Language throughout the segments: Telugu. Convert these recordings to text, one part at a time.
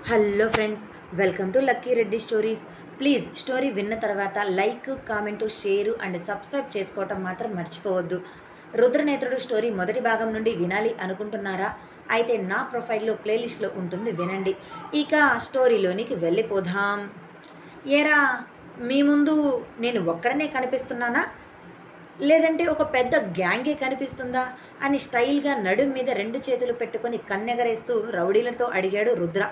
Hello friends, welcome to Lucky Reddy stories. Please story విన్న తర్వాత like, comment, share and subscribe చేసుకోవటం మాత్రం మర్చిపోవద్దు. రుద్రనేత్రుడు స్టోరీ మొదటి భాగం నుండి వినాలి అనుకుంటున్నారా? అయితే నా ప్రొఫైల్లో ప్లేలిస్ట్లో ఉంటుంది, వినండి. ఇక స్టోరీలోనికి వెళ్ళిపోదాం. ఏరా, మీ ముందు నేను ఒక్కడనే కనిపిస్తున్నానా, లేదంటే ఒక పెద్ద గ్యాంగే కనిపిస్తుందా అని స్టైల్గా నడుం మీద రెండు చేతులు పెట్టుకొని కన్నెగరేస్తూ రౌడీలతో అడిగాడు రుద్ర.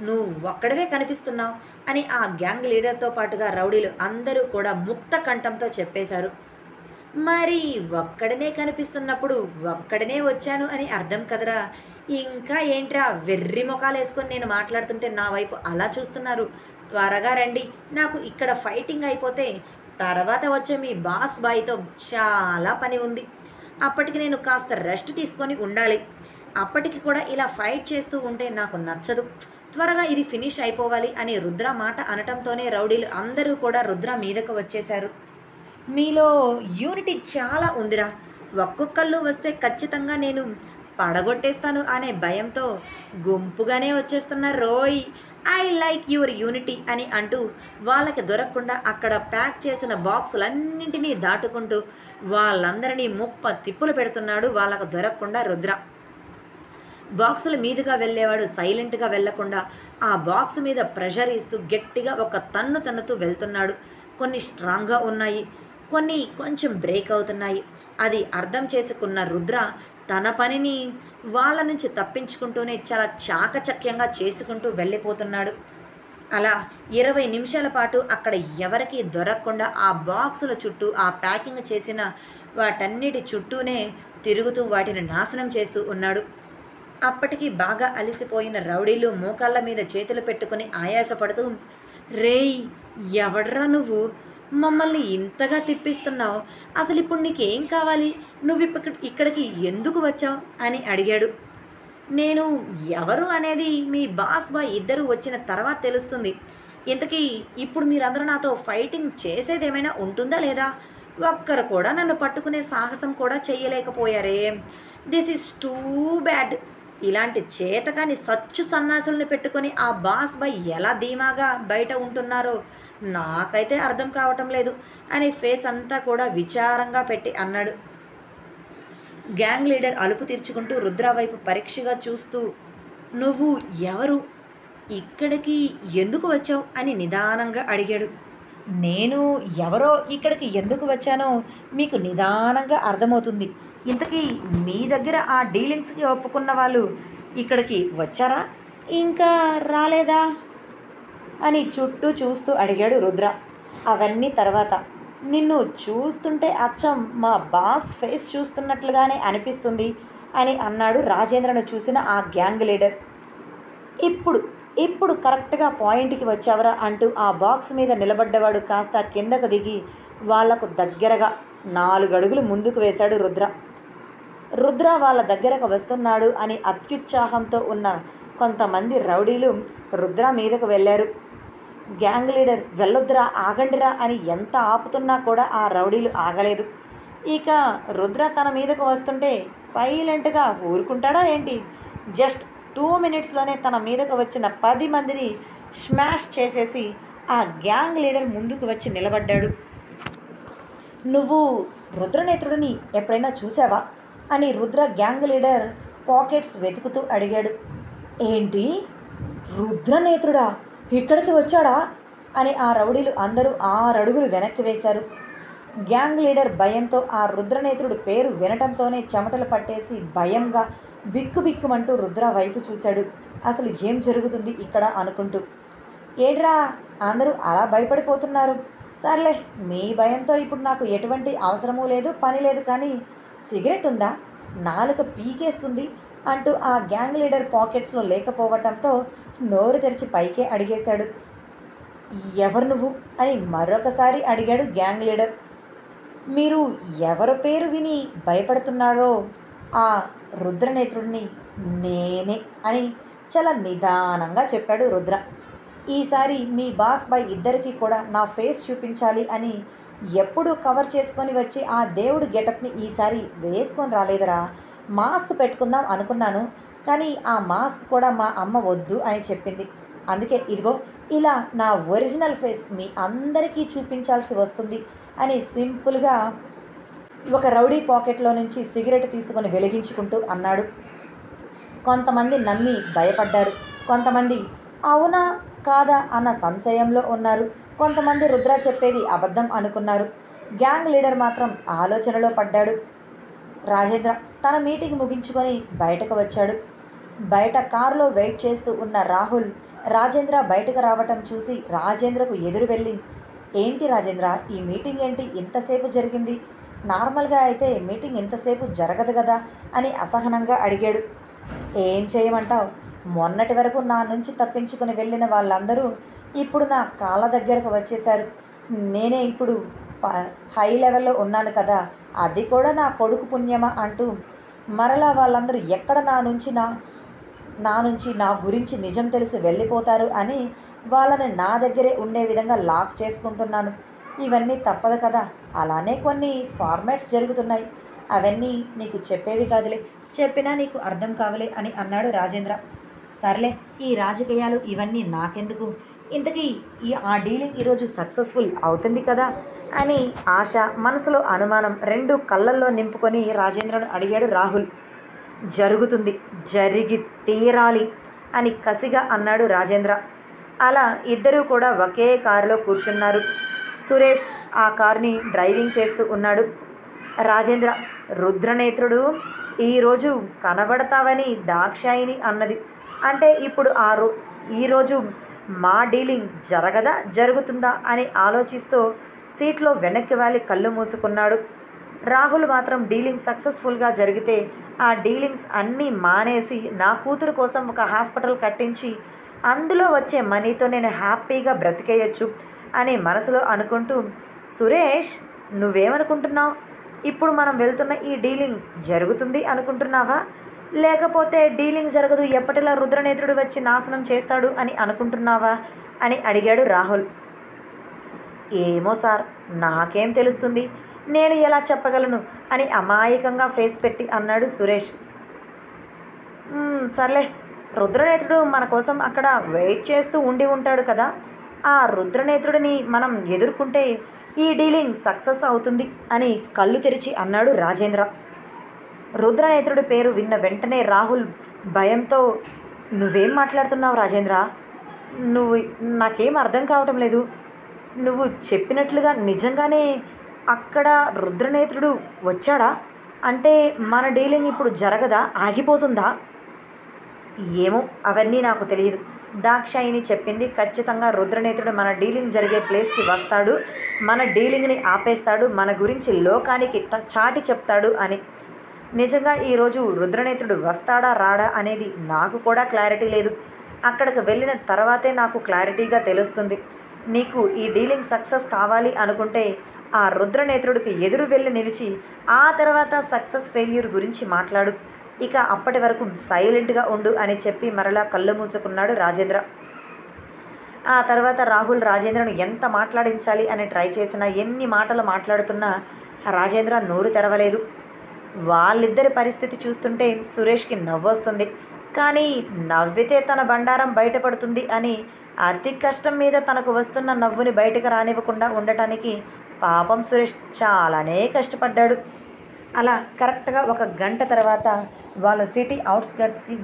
నువ్వు ఒక్కడవే కనిపిస్తున్నావు అని ఆ గ్యాంగ్ లీడర్తో పాటుగా రౌడీలు అందరూ కూడా ముక్త కంఠంతో చెప్పేశారు. మరి ఒక్కడనే కనిపిస్తున్నప్పుడు ఒక్కడనే వచ్చాను అని అర్థం కదరా. ఇంకా ఏంట్రా వెర్రి ముఖాలు వేసుకొని నేను మాట్లాడుతుంటే నా వైపు అలా చూస్తున్నారు? త్వరగా రండి, నాకు ఇక్కడ ఫైటింగ్ అయిపోతే తర్వాత వచ్చే మీ బాస్ బాయ్తో చాలా పని ఉంది. అప్పటికి నేను కాస్త రెస్ట్ తీసుకొని ఉండాలి. అప్పటికి కూడా ఇలా ఫైట్ చేస్తూ ఉంటే నాకు నచ్చదు. త్వరగా ఇది ఫినిష్ అయిపోవాలి అని రుద్ర మాట అనటంతోనే రౌడీలు అందరూ కూడా రుద్ర మీదకు వచ్చేశారు. మీలో యూనిటీ చాలా ఉందిరా, ఒక్కొక్కళ్ళు వస్తే ఖచ్చితంగా నేను పడగొట్టేస్తాను అనే భయంతో గుంపుగానే వచ్చేస్తున్నారు రోయ్. ఐ లైక్ యువర్ యూనిటీ అని అంటూ వాళ్ళకి దొరకకుండా అక్కడ ప్యాక్ చేసిన బాక్సులన్నింటినీ దాటుకుంటూ వాళ్ళందరినీ తిప్పులు పెడుతున్నాడు వాళ్ళకు దొరకకుండా రుద్ర. బాక్సుల మీదుగా వెళ్ళేవాడు సైలెంట్గా వెళ్లకుండా ఆ బాక్స్ మీద ప్రెషర్ ఇస్తూ గట్టిగా ఒక తన్నుతూ వెళ్తున్నాడు. కొన్ని స్ట్రాంగ్గా ఉన్నాయి, కొన్ని కొంచెం బ్రేక్ అవుతున్నాయి. అది అర్థం చేసుకున్న రుద్ర తన పనిని వాళ్ళ నుంచి తప్పించుకుంటూనే చాలా చాకచక్యంగా చేసుకుంటూ వెళ్ళిపోతున్నాడు. అలా 20 నిమిషాల పాటు అక్కడ ఎవరికీ దొరకకుండా ఆ బాక్సుల చుట్టూ, ఆ ప్యాకింగ్ చేసిన వాటన్నిటి చుట్టూనే తిరుగుతూ వాటిని నాశనం చేస్తూ ఉన్నాడు. అప్పటికి బాగా అలసిపోయిన రౌడీలు మోకాళ్ళ మీద చేతులు పెట్టుకుని ఆయాసపడుతూ, రేయ్ ఎవడ్రా నువ్వు, మమ్మల్ని ఇంతగా తిప్పిస్తున్నావు, అసలు ఇప్పుడు నీకేం కావాలి, నువ్వు ఇక్కడికి ఎందుకు వచ్చావు అని అడిగాడు. నేను ఎవరు అనేది మీ బాస్ బాయ్ ఇద్దరు వచ్చిన తర్వాత తెలుస్తుంది. ఇంతకీ ఇప్పుడు మీరందరూ నాతో ఫైటింగ్ చేసేదేమైనా ఉంటుందా లేదా? ఒక్కరు కూడా నన్ను పట్టుకునే సాహసం కూడా చెయ్యలేకపోయారే. This is too bad. ఇలాంటి చేతకాని సచ్చు సన్నాసులను పెట్టుకొని ఆ బాస్ బాయ్ ఎలా ధీమాగా బయట ఉంటున్నారో నాకైతే అర్థం కావటం లేదు అని ఫేస్ అంతా కూడా విచారంగా పెట్టి అన్నాడు. గ్యాంగ్ లీడర్ అలుపు తీర్చుకుంటూ రుద్ర వైపు పరీక్షగా చూస్తూ, నువ్వు ఎవరు, ఇక్కడికి ఎందుకు వచ్చావు అని నిదానంగా అడిగాడు. నేను ఎవరో ఇక్కడికి ఎందుకు వచ్చానో మీకు నిదానంగా అర్థమవుతుంది. ఇంతకీ మీ దగ్గర ఆ డీలింగ్స్కి ఒప్పుకున్న వాళ్ళు ఇక్కడికి వచ్చారా, ఇంకా రాలేదా అని చుట్టూ చూస్తూ అడిగాడు రుద్ర. అవన్నీ తర్వాత, నిన్ను చూస్తుంటే అచ్చం మా బాస్ ఫేస్ చూస్తున్నట్లుగానే అనిపిస్తుంది అని అన్నాడు రాజేంద్రను చూసిన ఆ గ్యాంగ్ లీడర్. ఇప్పుడు కరెక్ట్గా పాయింట్కి వచ్చావరా అంటూ ఆ బాక్స్ మీద నిలబడ్డవాడు కాస్త కిందకు దిగి వాళ్లకు దగ్గరగా 4 అడుగులు ముందుకు వేశాడు రుద్ర వాళ్ళ దగ్గరకు వస్తున్నాడు అని అత్యుత్సాహంతో ఉన్న కొంతమంది రౌడీలు రుద్ర మీదకు వెళ్ళారు. గ్యాంగ్ లీడర్ వెళ్ళొద్దురా, ఆగండిరా అని ఎంత ఆపుతున్నా కూడా ఆ రౌడీలు ఆగలేదు. ఇక రుద్ర తన మీదకు వస్తుంటే సైలెంట్గా ఊరుకుంటాడా ఏంటి? జస్ట్ 2 మినిట్స్లోనే తన మీదకు వచ్చిన 10 మందిని స్మాష్ చేసేసి ఆ గ్యాంగ్ లీడర్ ముందుకు వచ్చి నిలబడ్డాడు. నువ్వు రుద్రనేత్రుడిని ఎప్పుడైనా చూసావా అని రుద్ర గ్యాంగ్ లీడర్ పాకెట్స్ వెతుకుతూ అడిగాడు. ఏంటి, రుద్రనేత్రుడా ఇక్కడికి వచ్చాడా అని ఆ రౌడీలు అందరూ 6 అడుగులు వెనక్కి వేశారు. గ్యాంగ్ లీడర్ భయంతో ఆ రుద్రనేత్రుడు పేరు వినటంతోనే చెమటలు పట్టేసి భయంగా బిక్కుబిక్కుమంటూ రుద్ర వైపు చూశాడు. అసలు ఏం జరుగుతుంది ఇక్కడ అనుకుంటూ. ఏంట్రా అందరూ అలా భయపడిపోతున్నారు? సర్లే, మీ భయంతో ఇప్పుడు నాకు ఎటువంటి అవసరమూ లేదు, పని లేదు, కానీ సిగరెట్ ఉందా, నాలుక పీకేస్తుంది అంటూ ఆ గ్యాంగ్ లీడర్ పాకెట్స్లో లేకపోవటంతో నోరు తెరిచి పైకే అడిగేశాడు. ఎవరు నువ్వు అని మరొకసారి అడిగాడు గ్యాంగ్ లీడర్. మీరు ఎవరి పేరు విని భయపడుతున్నారో ఆ రుద్రనేత్రుడిని నేనే అని చాలా నిదానంగా చెప్పాడు రుద్ర. ఈసారి మీ బాస్ బాయ్ ఇద్దరికీ కూడా నా ఫేస్ చూపించాలి అని ఎప్పుడూ కవర్ చేసుకొని వచ్చి ఆ దేవుడు గెటప్ని ఈసారి వేసుకొని రాలేదురా. మాస్క్ పెట్టుకుందాం అనుకున్నాను, కానీ ఆ మాస్క్ కూడా మా అమ్మ వద్దు అని చెప్పింది. అందుకే ఇదిగో ఇలా నా ఒరిజినల్ ఫేస్ మీ అందరికీ చూపించాల్సి వస్తుంది అని సింపుల్గా ఒక రౌడీ పాకెట్లో నుంచి సిగరెట్ తీసుకొని వెలిగించుకుంటూ అన్నాడు. కొంతమంది నమ్మి భయపడ్డారు, కొంతమంది అవునా కాదా అన్న సంశయంలో ఉన్నారు, కొంతమంది రుద్ర చెప్పేది అబద్ధం అనుకున్నారు. గ్యాంగ్ లీడర్ మాత్రం ఆలోచనలో పడ్డాడు. రాజేంద్ర తన మీటింగ్ ముగించుకొని బయటకు వచ్చాడు. బయట కారులో వెయిట్ చేస్తూ ఉన్న రాహుల్ రాజేంద్ర బయటకు రావటం చూసి రాజేంద్రకు ఎదురు వెళ్ళి, ఏంటి రాజేంద్ర, ఈ మీటింగ్ ఏంటి ఇంతసేపు జరిగింది? నార్మల్గా అయితే మీటింగ్ ఇంతసేపు జరగదు కదా అని అసహనంగా అడిగాడు. ఏం చేయమంటావు, మొన్నటి వరకు నా నుంచి తప్పించుకుని వెళ్ళిన వాళ్ళందరూ ఇప్పుడు నా కాళ్ళ దగ్గరకు వచ్చేశారు. నేనే ఇప్పుడు హై లెవెల్లో ఉన్నాను కదా, అది కూడా నా కొడుకు పుణ్యమా అంటూ మరలా వాళ్ళందరూ ఎక్కడ నా నుంచి నా గురించి నిజం తెలిసి వెళ్ళిపోతారు అని వాళ్ళని నా దగ్గరే ఉండే విధంగా లాక్ చేసుకుంటున్నాను. ఇవన్నీ తప్పదు కదా, అలానే కొన్ని ఫార్మాట్స్ జరుగుతున్నాయి, అవన్నీ నీకు చెప్పేవి కాదులే, చెప్పినా నీకు అర్థం కావలే అని అన్నాడు రాజేంద్ర. సర్లే, ఈ రాజకీయాలు ఇవన్నీ నాకెందుకు, ఇంతకీ ఆ డీలింగ్ ఈరోజు సక్సెస్ఫుల్ అవుతుంది కదా అని ఆశ, మనసులో అనుమానం రెండు కళ్ళల్లో నింపుకొని రాజేంద్రను అడిగాడు రాహుల్. జరుగుతుంది, జరిగి తీరాలి అని కసిగా అన్నాడు రాజేంద్ర. అలా ఇద్దరూ కూడా ఒకే కారులో కూర్చున్నారు. సురేష్ ఆ కారుని డ్రైవింగ్ చేస్తూ ఉన్నాడు. రాజేంద్ర, రుద్రనేత్రుడు ఈరోజు కనబడతావని దాక్షాయిని అన్నది, అంటే ఇప్పుడు ఈరోజు మా డీలింగ్ జరగదా జరుగుతుందా అని ఆలోచిస్తూ సీట్లో వెనక్కి వాలి కళ్ళు మూసుకున్నాడు. రాహుల్ మాత్రం డీలింగ్ సక్సెస్ఫుల్గా జరిగితే ఆ డీలింగ్స్ అన్నీ మానేసి నా కూతురు కోసం ఒక హాస్పిటల్ కట్టించి అందులో వచ్చే మనీతో నేను హ్యాపీగా బ్రతికేయచ్చు అని మనసులో అనుకుంటూ, సురేష్ నువ్వేమనుకుంటున్నావు, ఇప్పుడు మనం వెళ్తున్న ఈ డీలింగ్ జరుగుతుంది అనుకుంటున్నావా, లేకపోతే డీలింగ్ జరగదు ఎప్పటిలా రుద్రనేత్రుడు వచ్చి నాశనం చేస్తాడు అని అనుకుంటున్నావా అని అడిగాడు రాహుల్. ఏమో సార్, నాకేం తెలుస్తుంది, నేను ఎలా చెప్పగలను అని అమాయకంగా ఫేస్ పెట్టి అన్నాడు సురేష్. సర్లే, రుద్రనేత్రుడు మన కోసం అక్కడ వెయిట్ చేస్తూ ఉండి ఉంటాడు కదా, ఆ రుద్రనేత్రుడిని మనం ఎదుర్కొంటే ఈ డీలింగ్ సక్సెస్ అవుతుంది అని కళ్ళు తెరిచి అన్నాడు రాజేంద్ర. రుద్రనేత్రుడి పేరు విన్న వెంటనే రాహుల్ భయంతో, నువ్వేం మాట్లాడుతున్నావు రాజేంద్ర, నాకేం అర్థం కావటం లేదు, నువ్వు చెప్పినట్లుగా నిజంగానే అక్కడ రుద్రనేత్రుడు వచ్చాడా, అంటే మన డీలింగ్ ఇప్పుడు జరగదా, ఆగిపోతుందా? ఏమో, అవన్నీ నాకు తెలియదు, దాక్షాయిని చెప్పింది ఖచ్చితంగా రుద్రనేత్రుడు మన డీలింగ్ జరిగే ప్లేస్కి వస్తాడు, మన డీలింగ్ని ఆపేస్తాడు, మన గురించి లోకానికి చాటి చెప్తాడు అని. నిజంగా ఈరోజు రుద్రనేత్రుడు వస్తాడా రాడా అనేది నాకు కూడా క్లారిటీ లేదు, అక్కడికి వెళ్ళిన తర్వాతే నాకు క్లారిటీగా తెలుస్తుంది. నీకు ఈ డీలింగ్ సక్సెస్ కావాలి అనుకుంటే ఆ రుద్రనేత్రుడికి ఎదురు వెళ్ళి నిలిచి ఆ తర్వాత సక్సెస్ ఫెయిల్యూర్ గురించి మాట్లాడు, ఇక అప్పటి వరకు సైలెంట్గా ఉండు అని చెప్పి మరలా కళ్ళు మూసుకున్నాడు రాజేంద్ర. ఆ తర్వాత రాహుల్ రాజేంద్రను ఎంత మాట్లాడించాలి అని ట్రై చేసినా, ఎన్ని మాటలు మాట్లాడుతున్నా రాజేంద్ర నోరు తెరవలేదు. వాళ్ళిద్దరి పరిస్థితి చూస్తుంటే సురేష్కి నవ్వొస్తుంది, కానీ నవ్వితే తన బండారం బయటపడుతుంది అని అతి కష్టం మీద తనకు వస్తున్న నవ్వుని బయటకు రానివ్వకుండా ఉండటానికి పాపం సురేష్ చాలానే కష్టపడ్డాడు. అలా కరెక్ట్గా 1 గంట తర్వాత వాళ్ళ సిటీ అవుట్స్కట్స్కి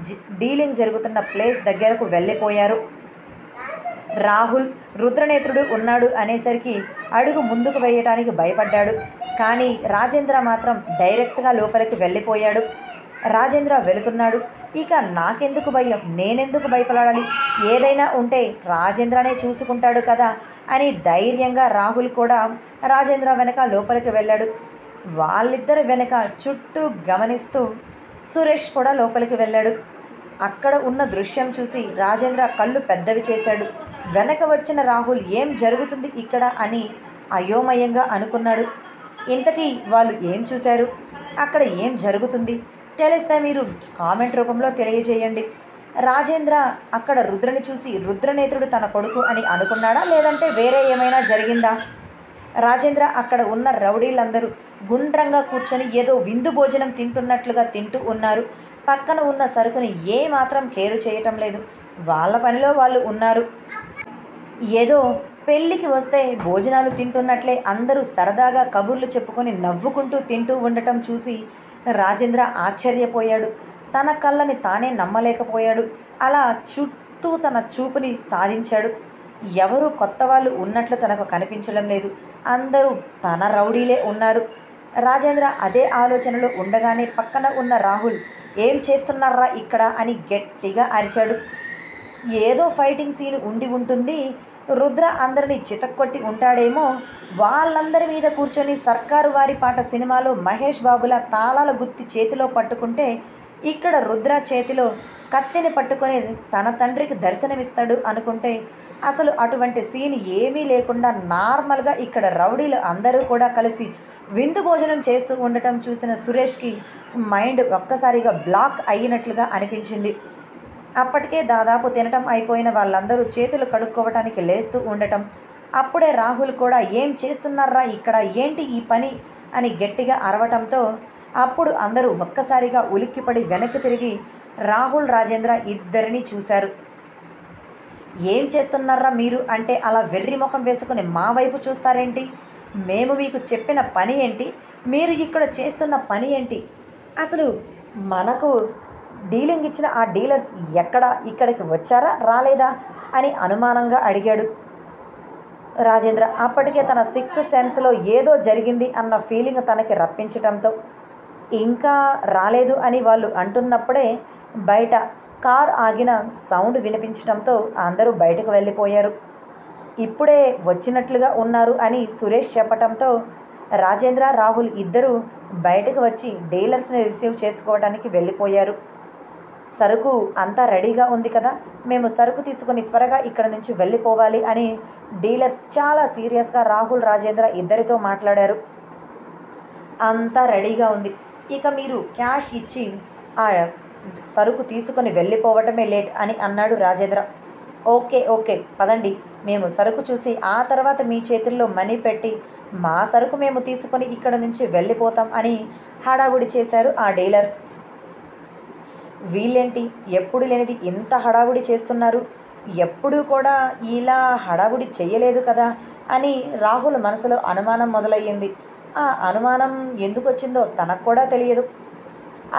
డీలింగ్ జరుగుతున్న ప్లేస్ దగ్గరకు వెళ్ళిపోయారు. రాహుల్ రుద్రనేత్రుడు ఉన్నాడు అనేసరికి అడుగు ముందుకు వేయటానికి భయపడ్డాడు, కానీ రాజేంద్ర మాత్రం డైరెక్ట్గా లోపలికి వెళ్ళిపోయాడు. రాజేంద్ర వెళుతున్నాడు, ఇక నాకెందుకు భయం, నేనెందుకు భయపడాలి, ఏదైనా ఉంటే రాజేంద్రనే చూసుకుంటాడు కదా అని ధైర్యంగా రాహుల్ కూడా రాజేంద్ర వెనక లోపలికి వెళ్ళాడు. వాళ్ళిద్దరి వెనక చుట్టూ గమనిస్తూ సురేష్ కూడా లోపలికి వెళ్ళాడు. అక్కడ ఉన్న దృశ్యం చూసి రాజేంద్ర కళ్ళు పెద్దవి చేశాడు. వెనక వచ్చిన రాహుల్ ఏం జరుగుతుంది ఇక్కడ అని అయోమయంగా అనుకున్నాడు. ఇంతకీ వాళ్ళు ఏం చూశారు, అక్కడ ఏం జరుగుతుంది తెలిస్తే మీరు కామెంట్ రూపంలో తెలియజేయండి. రాజేంద్ర అక్కడ రుద్రని చూసి రుద్రనేత్రుడు తన కొడుకు అని అనుకున్నాడా, లేదంటే వేరే ఏమైనా జరిగిందా? రాజేంద్ర అక్కడ ఉన్న రౌడీలందరూ గుండ్రంగా కూర్చొని ఏదో విందు భోజనం తింటున్నట్లుగా తింటూ ఉన్నారు. పక్కన ఉన్న సరుకుని ఏమాత్రం కేరు చేయటం లేదు. వాళ్ళ పనిలో వాళ్ళు ఉన్నారు. ఏదో పెళ్ళికి వస్తే భోజనాలు తింటున్నట్లే అందరూ సరదాగా కబుర్లు చెప్పుకొని నవ్వుకుంటూ తింటూ ఉండటం చూసి రాజేంద్ర ఆశ్చర్యపోయాడు. తన కళ్ళని తానే నమ్మలేకపోయాడు. అలా చుట్టూ తన చూపుని సాధించాడు. ఎవరు కొత్త వాళ్ళు ఉన్నట్లు తనకు కనిపించడం లేదు. అందరూ తన రౌడీలే ఉన్నారు. రాజేంద్ర అదే ఆలోచనలో ఉండగానే పక్కన ఉన్న రాహుల్, ఏం చేస్తున్నారా ఇక్కడ అని గట్టిగా అరిచాడు. ఏదో ఫైటింగ్ సీన్ ఉండి ఉంటుంది. రుద్ర అందరినీ చితక్కొట్టి ఉంటాడేమో. వాళ్ళందరి మీద కూర్చొని సర్కారు వారి పాట సినిమాలో మహేష్ బాబుల తాళాల గుత్తి చేతిలో పట్టుకుంటే, ఇక్కడ రుద్ర చేతిలో కత్తిని పట్టుకొని తన తండ్రికి దర్శనమిస్తాడు అనుకుంటే, అసలు అటువంటి సీన్ ఏమీ లేకుండా నార్మల్గా ఇక్కడ రౌడీలు అందరూ కూడా కలిసి విందు భోజనం చేస్తూ ఉండటం చూసిన సురేష్కి మైండ్ ఒక్కసారిగా బ్లాక్ అయినట్లుగా అనిపించింది. అప్పటికే దాదాపు తినటం అయిపోయిన వాళ్ళందరూ చేతులు కడుక్కోవటానికి లేస్తూ ఉండటం, అప్పుడే రాహుల్ కూడా ఏం చేస్తున్నారా ఇక్కడ, ఏంటి ఈ పని అని గట్టిగా అరవటంతో అప్పుడు అందరూ ఒక్కసారిగా ఉలిక్కిపడి వెనక్కి తిరిగి రాహుల్, రాజేంద్ర ఇద్దరిని చూశారు. ఏం చేస్తున్నారా మీరు అంటే అలా వెర్రి ముఖం వేసుకుని మా వైపు చూస్తారేంటి? మేము మీకు చెప్పిన పని ఏంటి? మీరు ఇక్కడ చేస్తున్న పని ఏంటి? అసలు మనకు డీలింగ్ ఇచ్చిన ఆ డీలర్స్ ఇక్కడికి వచ్చారా రాలేదా అని అనుమానంగా అడిగాడు రాజేంద్ర. అప్పటికే తన సిక్స్త్ సెన్స్లో ఏదో జరిగింది అన్న ఫీలింగ్ తనకి రప్పించటంతో, ఇంకా రాలేదు అని వాళ్ళు అంటున్నప్పుడే బయట కార్ ఆగిన సౌండ్ వినిపించడంతో అందరూ బయటకు వెళ్ళిపోయారు. ఇప్పుడే వచ్చినట్లుగా ఉన్నారు అని సురేష్ చెప్పటంతో రాజేంద్ర, రాహుల్ ఇద్దరూ బయటకు వచ్చి డీలర్స్ని రిసీవ్ చేసుకోవడానికి వెళ్ళిపోయారు. సరుకు అంతా రెడీగా ఉంది కదా, మేము సరుకు తీసుకుని త్వరగా ఇక్కడ నుంచి వెళ్ళిపోవాలి అని డీలర్స్ చాలా సీరియస్గా రాహుల్, రాజేంద్ర ఇద్దరితో మాట్లాడారు. అంతా రెడీగా ఉంది, ఇక మీరు క్యాష్ ఇచ్చి ఆ సరుకు తీసుకొని వెళ్ళిపోవటమే లేట్ అని అన్నాడు రాజేంద్ర. ఓకే పదండి, మేము సరుకు చూసి ఆ తర్వాత మీ చేతుల్లో మనీ పెట్టి మా సరుకు మేము తీసుకొని ఇక్కడ నుంచి వెళ్ళిపోతాం అని హడావుడి చేశారు ఆ డీలర్స్. వీళ్ళేంటి ఎప్పుడు లేనిది ఇంత హడావుడి చేస్తున్నారు, ఎప్పుడూ కూడా ఇలా హడావుడి చెయ్యలేదు కదా అని రాహుల్ మనసులో అనుమానం మొదలయ్యింది. ఆ అనుమానం ఎందుకు వచ్చిందో తనకు కూడా తెలియదు.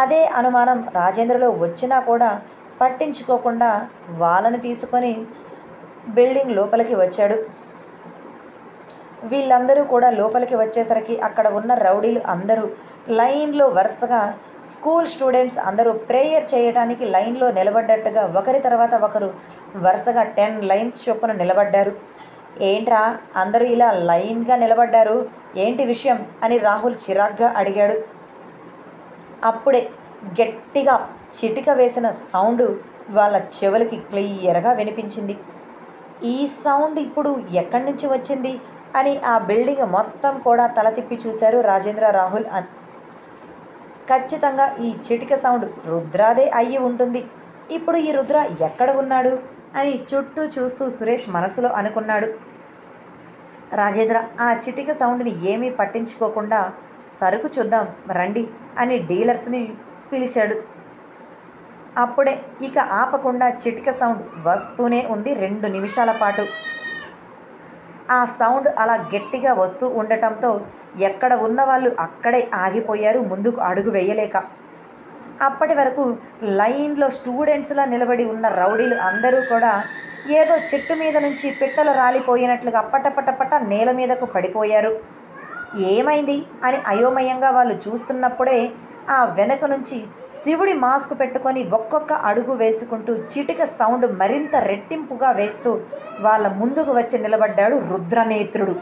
అదే అనుమానం రాజేంద్రలో వచ్చినా కూడా పట్టించుకోకుండా వాళ్ళని తీసుకొని బిల్డింగ్ లోపలికి వచ్చాడు. వీళ్ళందరూ కూడా లోపలికి వచ్చేసరికి అక్కడ ఉన్న రౌడీలు అందరూ లైన్లో వరుసగా స్కూల్ స్టూడెంట్స్ అందరూ ప్రేయర్ చేయడానికి లైన్లో నిలబడ్డట్టుగా ఒకరి తర్వాత ఒకరు వరుసగా 10 లైన్స్ చొప్పున నిలబడ్డారు. ఏంట్రా అందరూ ఇలా లైన్గా నిలబడ్డారు, ఏంటి విషయం అని రాహుల్ చిరాగ్గా అడిగాడు. అప్పుడే గట్టిగా చిటిక వేసిన సౌండ్ వాళ్ళ చెవులకి క్లియర్గా వినిపించింది. ఈ సౌండ్ ఇప్పుడు ఎక్కడి నుంచి వచ్చింది అని ఆ బిల్డింగ్ మొత్తం కూడా తల తిప్పి చూశారు రాజేంద్ర, రాహుల్. ఖచ్చితంగా ఈ చిటిక సౌండ్ రుద్రాదే అయ్యి ఉంటుంది. ఇప్పుడు ఈ రుద్ర ఎక్కడ ఉన్నాడు అని చుట్టూ చూస్తూ సురేష్ మనసులో అనుకున్నాడు. రాజేంద్ర ఆ చిటిక సౌండ్ని ఏమీ పట్టించుకోకుండా సరుకు చూద్దాం రండి అని డీలర్స్ని పిలిచాడు. అప్పుడే ఇక ఆపకుండా చిటిక సౌండ్ వస్తూనే ఉంది 2 నిమిషాల పాటు. ఆ సౌండ్ అలా గట్టిగా వస్తూ ఉండటంతో ఎక్కడ ఉన్న వాళ్ళు అక్కడే ఆగిపోయారు, ముందుకు అడుగు వేయలేక. అప్పటి వరకు లైన్లో స్టూడెంట్స్లా నిలబడి ఉన్న రౌడీలు అందరూ కూడా ఏదో చెట్టు మీద నుంచి పిట్టలు రాలిపోయినట్లుగా పటపటపట నేల మీదకు పడిపోయారు. ఏమైంది అని అయోమయంగా వాళ్ళు చూస్తున్నప్పుడే ఆ వెనక నుంచి శివుడి మాస్క్ పెట్టుకొని ఒక్కొక్క అడుగు వేసుకుంటూ చిటిక సౌండ్ మరింత రెట్టింపుగా వేస్తూ వాళ్ళ ముందుకు వచ్చి నిలబడ్డాడు రుద్రనేత్రుడు.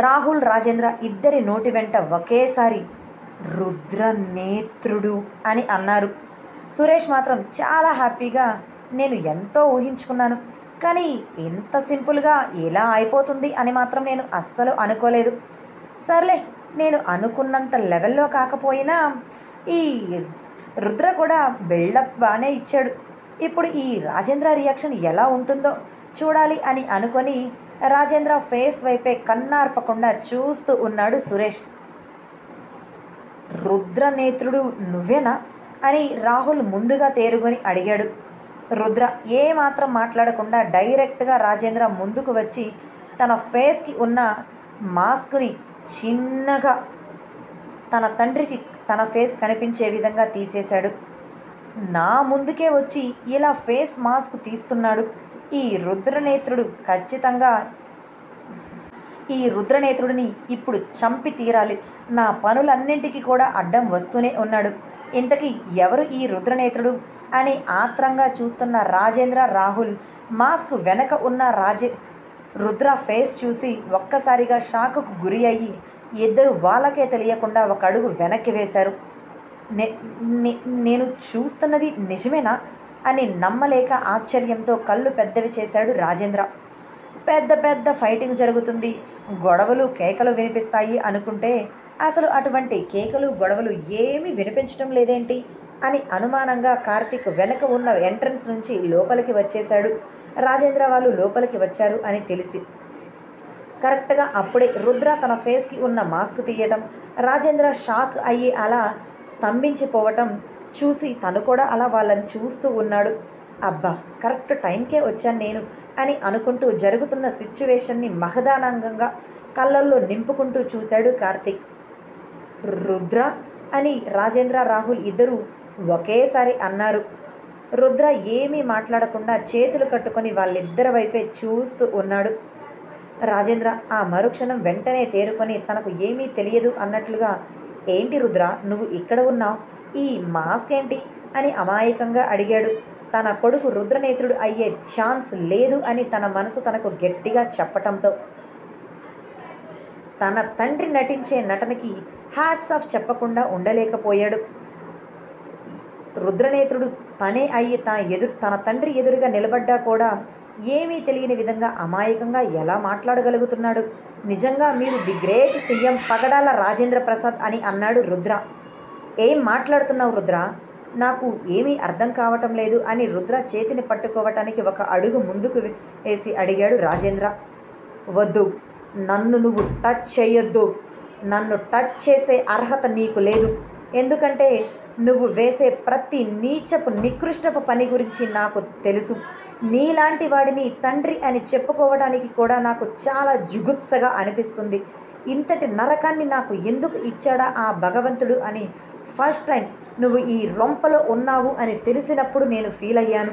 రాహుల్, రాజేంద్ర ఇద్దరి నోటి వెంట ఒకేసారి రుద్రనేత్రుడు అని అన్నారు. సురేష్ మాత్రం చాలా హ్యాపీగా, నేను ఎంతో ఊహించుకున్నాను కానీ ఇంత సింపుల్గా ఎలా అయిపోతుంది అని మాత్రం నేను అస్సలు అనుకోలేదు. సర్లే, నేను అనుకున్నంత లెవెల్లో కాకపోయినా ఈ రుద్ర కూడా బిల్డప్ బాగానే ఇచ్చాడు. ఇప్పుడు ఈ రాజేంద్ర రియాక్షన్ ఎలా ఉంటుందో చూడాలి అని అనుకొని రాజేంద్ర ఫేస్ వైపే కన్నార్పకుండా చూస్తూ ఉన్నాడు సురేష్. రుద్రనేత్రుడు నువ్వేనా? అని రాహుల్ ముందుగా తేరుకొని అడిగాడు. రుద్ర ఏమాత్రం మాట్లాడకుండా డైరెక్ట్గా రాజేంద్ర ముందుకు వచ్చి తన ఫేస్కి ఉన్న మాస్క్ని చిన్నగా తన తండ్రికి తన ఫేస్ కనిపించే విధంగా తీసేశాడు. నా ముందుకే వచ్చి ఇలా ఫేస్ మాస్క్ తీస్తున్నాడు. ఈ రుద్రనేత్రుడిని ఇప్పుడు చంపి తీరాలి. నా పనులన్నింటికి కూడా అడ్డం వస్తూనే ఉన్నాడు. ఇంతకీ ఎవరు ఈ రుద్రనేత్రుడు అని ఆత్రంగా చూస్తున్న రాజేంద్ర రాహుల్ మాస్క్ వెనక ఉన్న రుద్ర ఫేస్ చూసి ఒక్కసారిగా షాకుకు గురి అయ్యి ఇద్దరు వాళ్ళకే తెలియకుండా ఒక అడుగు వెనక్కి వేశారు. నేను చూస్తున్నది నిజమేనా అని నమ్మలేక ఆశ్చర్యంతో కళ్ళు పెద్దవి చేశాడు రాజేంద్ర. పెద్ద పెద్ద ఫైటింగ్ జరుగుతుంది, గొడవలు కేకలు వినిపిస్తాయి అనుకుంటే అసలు అటువంటి కేకలు గొడవలు ఏమీ వినిపించడం లేదేంటి అని అనుమానంగా కార్తీక్ వెనక ఉన్న ఎంట్రన్స్ నుంచి లోపలికి వచ్చేశాడు. రాజేంద్ర వాళ్ళు లోపలికి వచ్చారు అని తెలిసి కరెక్ట్గా అప్పుడే రుద్ర తన ఫేస్కి ఉన్న మాస్క్ తీయటం, రాజేంద్ర షాక్ అయ్యి అలా స్తంభించిపోవటం చూసి తను కూడా అలా వాళ్ళని చూస్తూ ఉన్నాడు. అబ్బా, కరెక్ట్ టైంకే వచ్చాను నేను అని అనుకుంటూ జరుగుతున్న సిచ్యువేషన్ని మహదానందంగా కళ్ళల్లో నింపుకుంటూ చూశాడు కార్తీక్. రుద్ర అని రాజేంద్ర రాహుల్ ఇద్దరూ ఒకేసారి అన్నారు. రుద్ర ఏమీ మాట్లాడకుండా చేతులు కట్టుకొని వాళ్ళిద్దరి వైపే చూస్తూ ఉన్నాడు. రాజేంద్ర ఆ మరుక్షణం వెంటనే తేరుకొని తనకు ఏమీ తెలియదు అన్నట్లుగా, ఏంటి రుద్ర నువ్వు ఇక్కడ ఉన్నావు, ఈ మాస్క్ ఏంటి అని అమాయకంగా అడిగాడు. తన కొడుకు రుద్రనేత్రుడు అయ్యే ఛాన్స్ లేదు అని తన మనసు తనకు గట్టిగా చెప్పటంతో తన తండ్రి నటించే నటనకి హ్యాట్స్ ఆఫ్ చెప్పకుండా ఉండలేకపోయాడు. రుద్రనేత్రుడు తనే అయ్యి తన తండ్రి ఎదురుగా నిలబడ్డా కూడా ఏమీ తెలియని విధంగా అమాయకంగా ఎలా మాట్లాడగలుగుతున్నాడు. నిజంగా మీరు ది గ్రేట్ సీఎం పగడాల రాజేంద్ర ప్రసాద్ అని అన్నాడు రుద్ర. ఏం మాట్లాడుతున్నావు రుద్ర, నాకు ఏమీ అర్థం కావటం లేదు అని రుద్ర చేతిని పట్టుకోవటానికి ఒక అడుగు ముందుకు వేసి అడిగాడు రాజేంద్ర. వద్దు, నన్ను నువ్వు టచ్ చేయొద్దు. నన్ను టచ్ చేసే అర్హత నీకు లేదు. ఎందుకంటే నువ్వు వేసే ప్రతి నీచపు నికృష్టపు పని గురించి నాకు తెలుసు. నీలాంటి వాడిని తండ్రి అని చెప్పుకోవడానికి కూడా నాకు చాలా జుగుప్సగా అనిపిస్తుంది. ఇంతటి నరకాన్ని నాకు ఎందుకు ఇచ్చాడా ఆ భగవంతుడు అని ఫస్ట్ టైం నువ్వు ఈ రొంపలో ఉన్నావు అని తెలిసినప్పుడు నేను ఫీల్ అయ్యాను.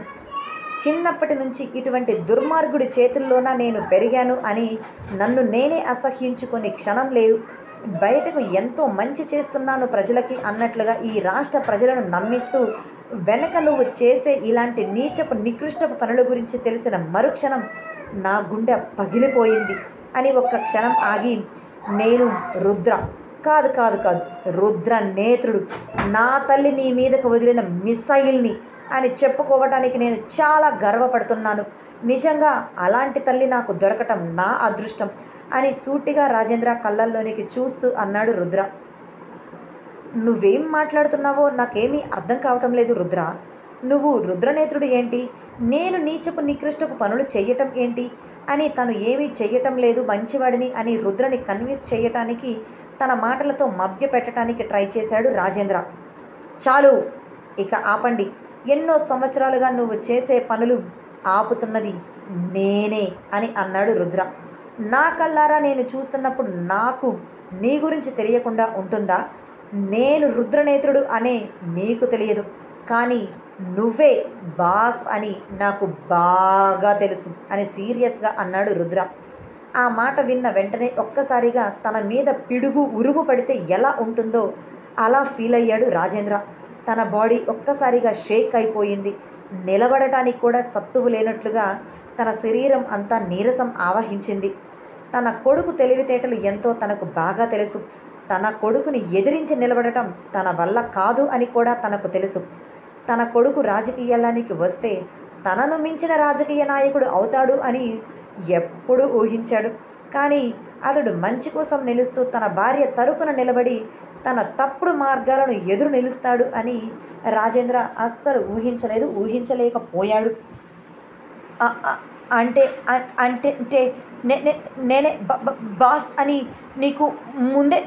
చిన్నప్పటి నుంచి ఇటువంటి దుర్మార్గుడి చేతుల్లోన నేను పెరిగాను అని నన్ను నేనే అసహ్యించుకొని క్షణం లేదు. బయటకు ఎంతో మంచి చేస్తున్నాను ప్రజలకి అన్నట్లుగా ఈ రాష్ట్ర ప్రజలను నమ్మిస్తూ వెనక నువ్వు చేసే ఇలాంటి నీచపు నికృష్టపు పనుల గురించి తెలిసిన మరుక్షణం నా గుండె పగిలిపోయింది అని ఒక్క క్షణం ఆగి, నేను కాదు రుద్ర నేత్రుడు, నా తల్లి నీ మీదకు వదిలిన మిస్సైల్ని అని చెప్పుకోవటానికి నేను చాలా గర్వపడుతున్నాను. నిజంగా అలాంటి తల్లి నాకు దొరకటం నా అదృష్టం అని సూటిగా రాజేంద్ర కళ్ళల్లోనికి చూస్తూ అన్నాడు రుద్ర. నువ్వేం మాట్లాడుతున్నావో నాకేమీ అర్థం కావటం లేదు రుద్ర. నువ్వు రుద్రనేత్రుడు ఏంటి, నేను నీచపు నికృష్టపు పనులు చెయ్యటం ఏంటి అని తను ఏమీ చెయ్యటం లేదు మంచివాడిని అని రుద్రని కన్విన్స్ చేయటానికి తన మాటలతో మభ్య పెట్టడానికి ట్రై చేశాడు రాజేంద్ర. చాలు, ఇక ఆపండి. ఎన్నో సంవత్సరాలుగా నువ్వు చేసే పనులు ఆపుతున్నది నేనే అని అన్నాడు రుద్ర. నా కల్లారా నేను చూస్తున్నప్పుడు నాకు నీ గురించి తెలియకుండా ఉంటుందా? నేను రుద్రనేత్రుడు అనే నీకు తెలియదు, కానీ నువ్వే బాస్ అని నాకు బాగా తెలుసు అని సీరియస్గా అన్నాడు రుద్ర. ఆ మాట విన్న వెంటనే ఒక్కసారిగా తన మీద పిడుగు ఉరుము పడితే ఎలా ఉంటుందో అలా ఫీల్ అయ్యాడు రాజేంద్ర. తన బాడీ ఒక్కసారిగా షేక్ అయిపోయింది. నిలబడటానికి కూడా సత్తువు లేనట్లుగా తన శరీరం అంతా నీరసం ఆవహించింది. తన కొడుకు తెలివితేటలు ఎంతో తనకు బాగా తెలుసు. తన కొడుకుని ఎదిరించి నిలబడటం తన వల్ల కాదు అని కూడా తనకు తెలుసు. తన కొడుకు రాజకీయాలనికి వస్తే తనను మించిన రాజకీయ నాయకుడు అవుతాడు అని ఎప్పుడూ ఊహించాడు. కానీ అతడు మంచి కోసం నిలుస్తూ తన భార్య తరపున నిలబడి తన తప్పుడు మార్గాలను ఎదురు నిలుస్తాడు అని రాజేంద్ర అస్సలు ఊహించలేకపోయాడు. అంటే నేనే బాస్ అని నీకు ముందే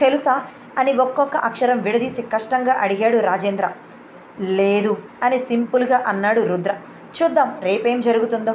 తెలుసా? అని ఒక్కొక్క అక్షరం విడదీసి కష్టంగా అడిగాడు రాజేంద్ర. లేదు అని సింపుల్గా అన్నాడు రుద్ర. చూద్దాం రేపేం జరుగుతుందో.